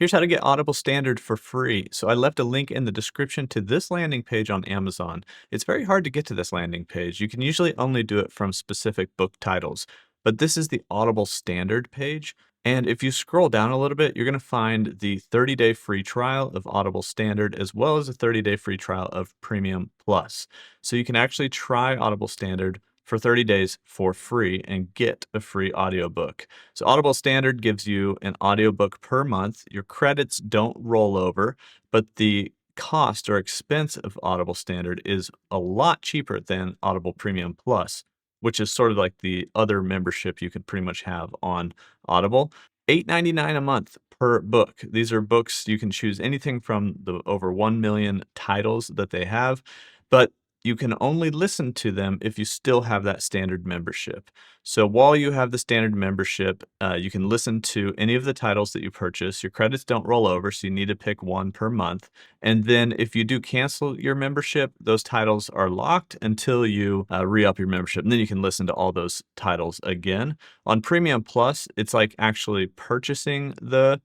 Here's how to get Audible Standard for free. So I left a link in the description to this landing page on Amazon. It's very hard to get to this landing page. You can usually only do it from specific book titles, but this is the Audible Standard page. And if you scroll down a little bit, you're going to find the 30-day free trial of Audible Standard as well as a 30-day free trial of Premium Plus. So you can actually try Audible Standard for 30 days for free and get a free audiobook. So Audible Standard gives you an audiobook per month. Your credits don't roll over, but the cost or expense of Audible Standard is a lot cheaper than Audible Premium Plus, which is sort of like the other membership you could pretty much have on Audible. $8.99 a month per book. These are books you can choose anything from the over 1 million titles that they have, but you can only listen to them if you still have that standard membership. So while you have the standard membership, you can listen to any of the titles that you purchase. Your credits don't roll over, so you need to pick one per month. And then if you do cancel your membership, those titles are locked until you re-up your membership. And then you can listen to all those titles again. On Premium Plus, it's like actually purchasing the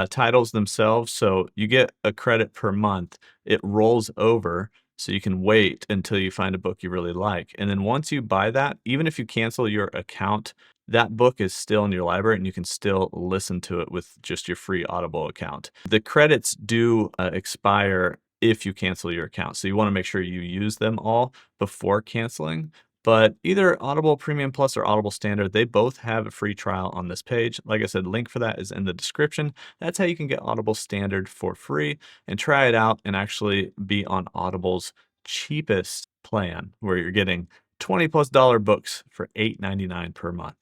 titles themselves. So you get a credit per month. It rolls over. So you can wait until you find a book you really like. And then once you buy that, even if you cancel your account, that book is still in your library and you can still listen to it with just your free Audible account. The credits do expire if you cancel your account. So you want to make sure you use them all before canceling. But either Audible Premium Plus or Audible Standard, they both have a free trial on this page. Like I said, link for that is in the description. That's how you can get Audible Standard for free and try it out and actually be on Audible's cheapest plan where you're getting $20+ books for $8.99 per month.